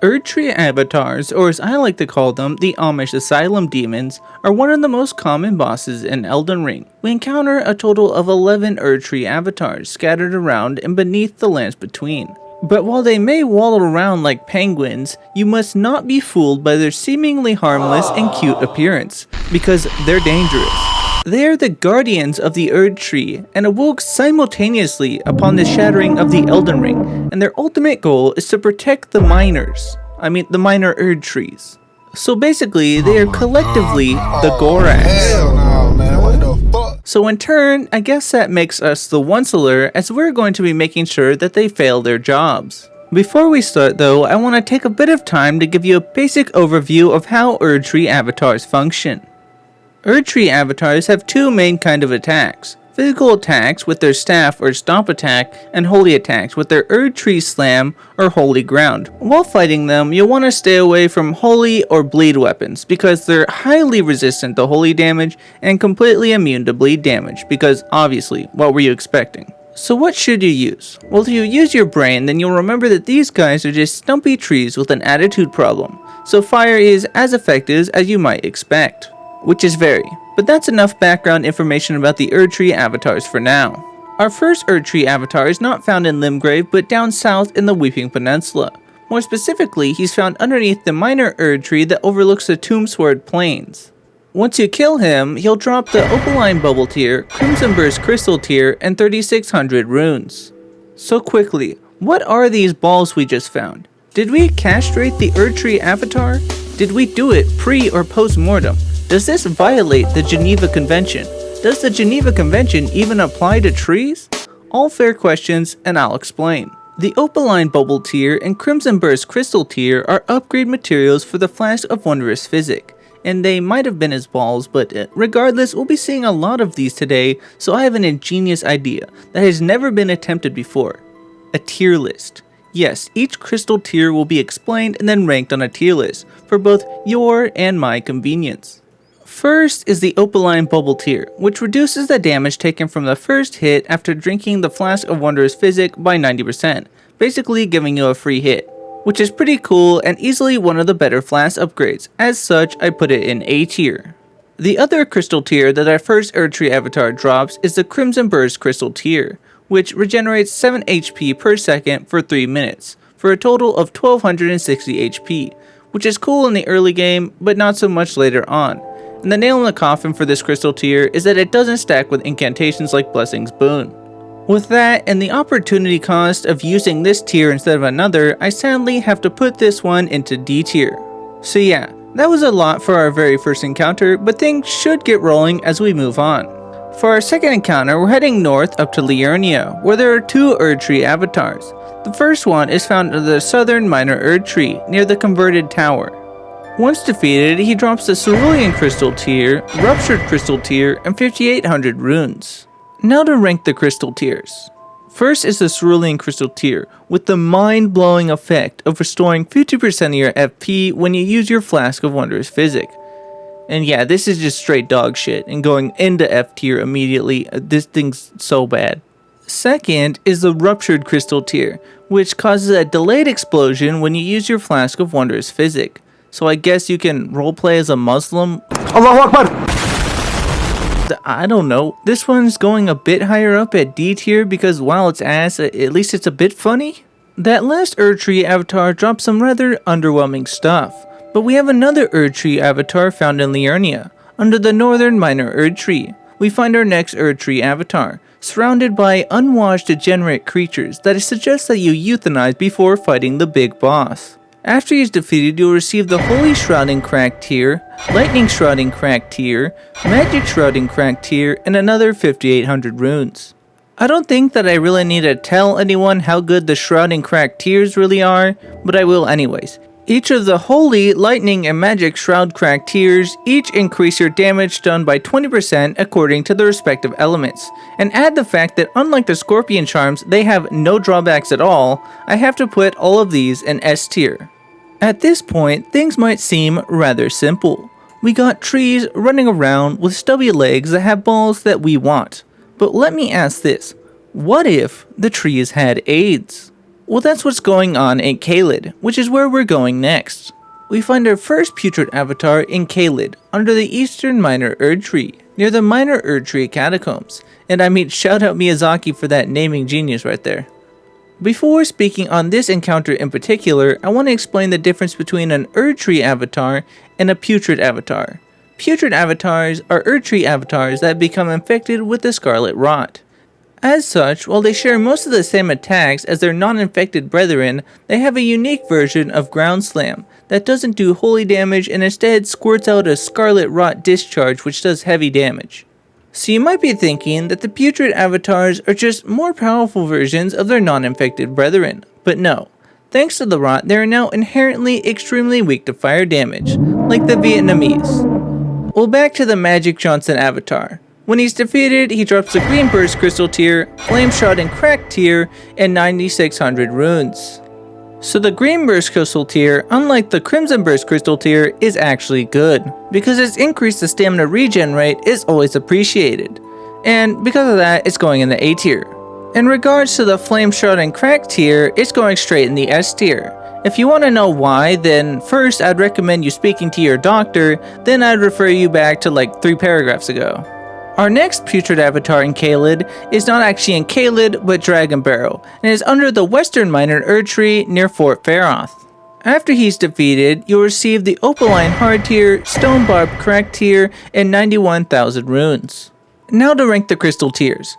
Erdtree Avatars, or as I like to call them, the Amish Asylum Demons, are one of the most common bosses in Elden Ring. We encounter a total of 11 Erdtree Avatars scattered around and beneath the lands between. But while they may waddle around like penguins, you must not be fooled by their seemingly harmless and cute appearance, because they're dangerous. They are the guardians of the Erdtree and awoke simultaneously upon the shattering of the Elden Ring, and their ultimate goal is to protect the miners. The minor Erdtrees. So basically, they are collectively the Gorax. Hell no, man. What the fuck? So in turn, I guess that makes us the Onceler, as we're going to be making sure that they fail their jobs. Before we start though, I want to take a bit of time to give you a basic overview of how Erdtree Avatars function. Erdtree Avatars have two main kind of attacks. Physical attacks with their staff or stomp attack, and holy attacks with their Erdtree slam or holy ground. While fighting them, you'll want to stay away from holy or bleed weapons because they're highly resistant to holy damage and completely immune to bleed damage because obviously, what were you expecting? So what should you use? Well, if you use your brain, then you'll remember that these guys are just stumpy trees with an attitude problem. So fire is as effective as you might expect. Which is very, but that's enough background information about the Erdtree Avatars for now. Our first Erdtree Avatar is not found in Limgrave, but down south in the Weeping Peninsula. More specifically, he's found underneath the minor Erdtree that overlooks the Tombsword Plains. Once you kill him, he'll drop the Opaline Bubble Tier, Crimson Burst Crystal Tier, and 3600 runes. So quickly, what are these balls we just found? Did we castrate the Erdtree Avatar? Did we do it pre or post mortem? Does this violate the Geneva Convention? Does the Geneva Convention even apply to trees? All fair questions, and I'll explain. The Opaline Bubble Tier and Crimson Burst Crystal Tier are upgrade materials for the Flask of Wondrous Physic, and they might have been as balls, but regardless, we'll be seeing a lot of these today, so I have an ingenious idea that has never been attempted before. A tier list. Yes, each crystal tier will be explained and then ranked on a tier list, for both your and my convenience. First is the Opaline Bubble Tier, which reduces the damage taken from the first hit after drinking the Flask of Wondrous Physic by 90%, basically giving you a free hit, which is pretty cool and easily one of the better flask upgrades. As such, I put it in A tier. The other crystal tier that our first Erdtree Avatar drops is the Crimson Burst Crystal Tier, which regenerates 7 HP per second for 3 minutes, for a total of 1260 HP, which is cool in the early game, but not so much later on. And the nail in the coffin for this crystal tier is that it doesn't stack with incantations like Blessing's Boon. With that, and the opportunity cost of using this tier instead of another, I sadly have to put this one into D tier. So yeah, that was a lot for our very first encounter, but things should get rolling as we move on. For our second encounter, we're heading north up to Liurnia, where there are two Erdtree Avatars. The first one is found in the southern minor Erdtree, near the converted tower. Once defeated, he drops the Cerulean Crystal Tier, Ruptured Crystal Tier, and 5800 runes. Now to rank the crystal tiers. First is the Cerulean Crystal Tier, with the mind-blowing effect of restoring 50% of your FP when you use your Flask of Wondrous Physic. And yeah, this is just straight dog shit, and going into F tier immediately, this thing's so bad. Second is the Ruptured Crystal Tier, which causes a delayed explosion when you use your Flask of Wondrous Physic. So I guess you can roleplay as a Muslim? Allahu Akbar! I don't know. This one's going a bit higher up at D tier because while it's ass, at least it's a bit funny. That last Erdtree Avatar dropped some rather underwhelming stuff. But we have another Erdtree Avatar found in Liurnia, under the northern minor Erdtree. We find our next Erdtree Avatar, surrounded by unwashed degenerate creatures that I suggest that you euthanize before fighting the big boss. After he is defeated, you'll receive the Holy Shrouding Crack Tier, Lightning Shrouding Crack Tier, Magic Shrouding Crack Tier, and another 5800 runes. I don't think that I really need to tell anyone how good the Shrouding Crack Tiers really are, but I will anyways. Each of the Holy, Lightning, and Magic Shroud Crack Tiers each increase your damage done by 20% according to the respective elements. And add the fact that unlike the Scorpion Charms, they have no drawbacks at all, I have to put all of these in S tier. At this point, things might seem rather simple. We got trees running around with stubby legs that have balls that we want. But let me ask this, what if the trees had AIDS? Well, that's what's going on in Caelid, which is where we're going next. We find our first putrid avatar in Caelid, under the eastern minor Erdtree, near the minor Erdtree catacombs. And I mean, shout out Miyazaki for that naming genius right there. Before speaking on this encounter in particular, I want to explain the difference between an Erdtree avatar and a putrid avatar. Putrid avatars are Erdtree avatars that become infected with the scarlet rot. As such, while they share most of the same attacks as their non-infected brethren, they have a unique version of Ground Slam that doesn't do holy damage and instead squirts out a scarlet rot discharge which does heavy damage. So you might be thinking that the putrid avatars are just more powerful versions of their non-infected brethren, but no. Thanks to the rot, they are now inherently extremely weak to fire damage, like the Vietnamese. Well, back to the Magic Johnson avatar. When he's defeated, he drops the Green Burst Crystal tier, Flame Shot and Crack tier, and 9600 runes. So the Green Burst Crystal tier, unlike the Crimson Burst Crystal tier, is actually good, because its increase to stamina regen rate is always appreciated, and because of that, it's going in the A tier. In regards to the Flame Shot and Crack tier, it's going straight in the S tier. If you want to know why, then first I'd recommend you speaking to your doctor, then I'd refer you back to like 3 paragraphs ago. Our next putrid avatar in Caelid is not actually in Caelid, but Dragon Barrow, and is under the western minor Erdtree near Fort Faroth. After he's defeated, you'll receive the Opaline Hard tier, Stone Barb Crack tier, and 91,000 runes. Now to rank the crystal tiers.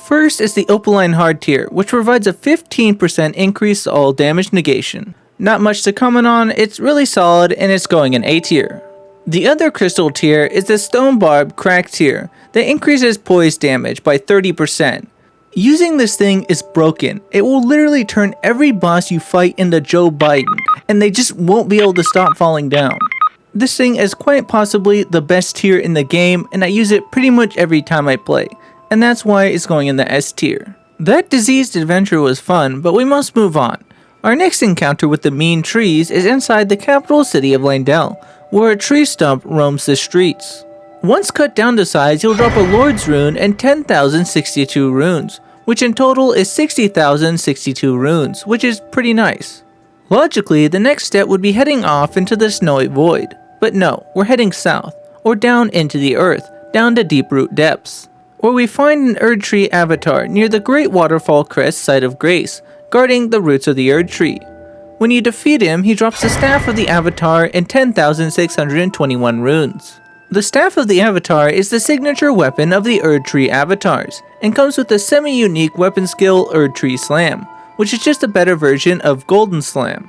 First is the Opaline Hard tier, which provides a 15% increase to all damage negation. Not much to comment on, it's really solid and it's going in A tier. The other crystal tier is the Stone Barb Crack tier that increases poise damage by 30%. Using this thing is broken. It will literally turn every boss you fight into Joe Biden, and they just won't be able to stop falling down. This thing is quite possibly the best tier in the game, and I use it pretty much every time I play, and that's why it's going in the S tier. That diseased adventure was fun, but we must move on. Our next encounter with the mean trees is inside the capital city of Leyndell, where a tree stump roams the streets. Once cut down to size, you'll drop a Lord's Rune and 10,062 runes, which in total is 60,062 runes, which is pretty nice. Logically, the next step would be heading off into the Snowy Void, but no, we're heading south, or down into the earth, down to Deeproot Depths, where we find an Erdtree avatar near the Great Waterfall Crest Site of Grace, guarding the roots of the Erdtree. When you defeat him, he drops the Staff of the Avatar and 10,621 runes. The Staff of the Avatar is the signature weapon of the Erdtree Avatars, and comes with the semi-unique weapon skill Erdtree Slam, which is just a better version of Golden Slam.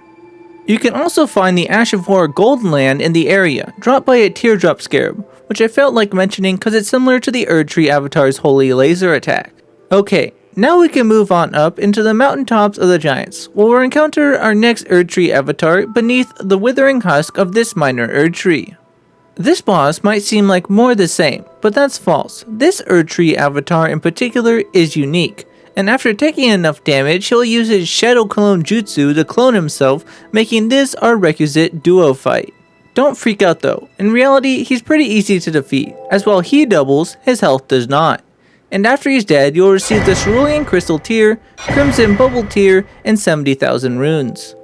You can also find the Ash of War Golden Land in the area, dropped by a Teardrop Scarab, which I felt like mentioning because it's similar to the Erdtree Avatar's Holy Laser attack. Okay, now we can move on up into the mountaintops of the Giants, where we'll encounter our next Erdtree avatar beneath the withering husk of this minor Erdtree. This boss might seem like more the same, but that's false. This Erdtree avatar in particular is unique, and after taking enough damage, he'll use his Shadow Clone Jutsu to clone himself, making this our requisite duo fight. Don't freak out though, in reality he's pretty easy to defeat, as while he doubles, his health does not. And after he's dead, you'll receive the Cerulean Crystal tier, Crimson Bubble tier, and 70,000 runes.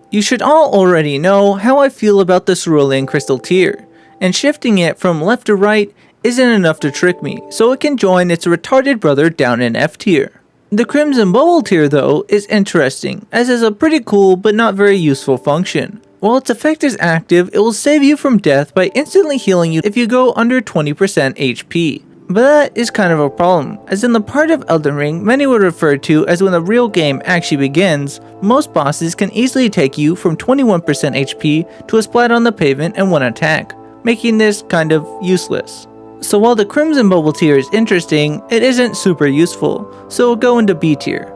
You should all already know how I feel about the Cerulean Crystal tier, and shifting it from left to right isn't enough to trick me, so it can join its retarded brother down in F tier. The Crimson Bubble tier though is interesting, as is a pretty cool but not very useful function. While its effect is active, it will save you from death by instantly healing you if you go under 20% HP. But that is kind of a problem, as in the part of Elden Ring many would refer to as when the real game actually begins, most bosses can easily take you from 21% HP to a splat on the pavement in one attack, making this kind of useless. So while the Crimson Bubble tier is interesting, it isn't super useful, so it'll go into B tier.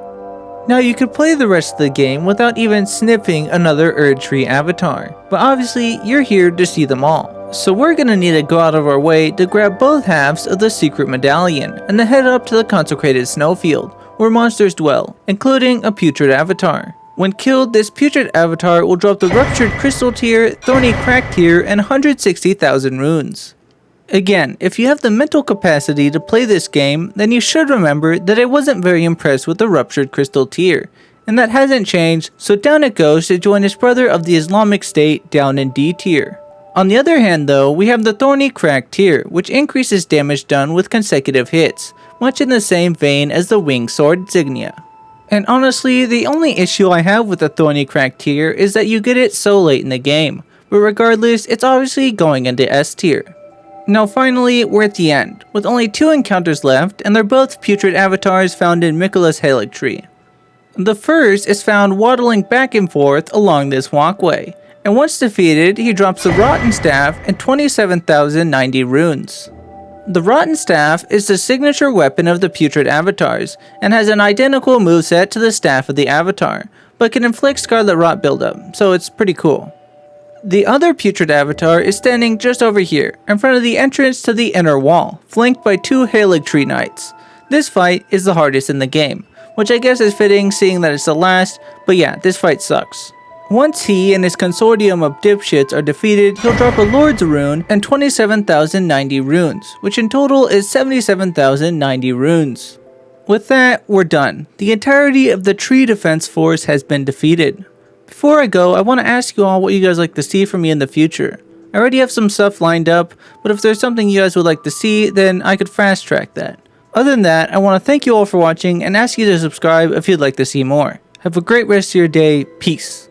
Now you could play the rest of the game without even sniffing another Erdtree avatar, but obviously you're here to see them all. So we're gonna need to go out of our way to grab both halves of the secret medallion and then head up to the consecrated snowfield, where monsters dwell, including a putrid avatar. When killed, this putrid avatar will drop the Ruptured Crystal tier, Thorny Crack tier, and 160,000 runes. Again, if you have the mental capacity to play this game, then you should remember that I wasn't very impressed with the Ruptured Crystal tier, and that hasn't changed, so down it goes to join his brother of the Islamic State down in D tier. On the other hand though, we have the Thorny Crack tier, which increases damage done with consecutive hits, much in the same vein as the Winged Sword insignia. And honestly, the only issue I have with the Thorny Crack tier is that you get it so late in the game, but regardless, it's obviously going into S tier. Now finally, we're at the end, with only 2 encounters left, and they're both putrid avatars found in Miquella's Erdtree. The first is found waddling back and forth along this walkway, and once defeated, he drops the Rotten Staff and 27,090 runes. The Rotten Staff is the signature weapon of the putrid avatars, and has an identical moveset to the Staff of the Avatar, but can inflict Scarlet Rot buildup, so it's pretty cool. The other putrid avatar is standing just over here, in front of the entrance to the inner wall, flanked by 2 Erdtree Knights. This fight is the hardest in the game, which I guess is fitting seeing that it's the last, but yeah, this fight sucks. Once he and his consortium of dipshits are defeated, he'll drop a Lord's Rune and 27,090 runes, which in total is 77,090 runes. With that, we're done. The entirety of the Tree Defense Force has been defeated. Before I go, I want to ask you all what you guys like to see from me in the future. I already have some stuff lined up, but if there's something you guys would like to see, then I could fast track that. Other than that, I want to thank you all for watching and ask you to subscribe if you'd like to see more. Have a great rest of your day. Peace.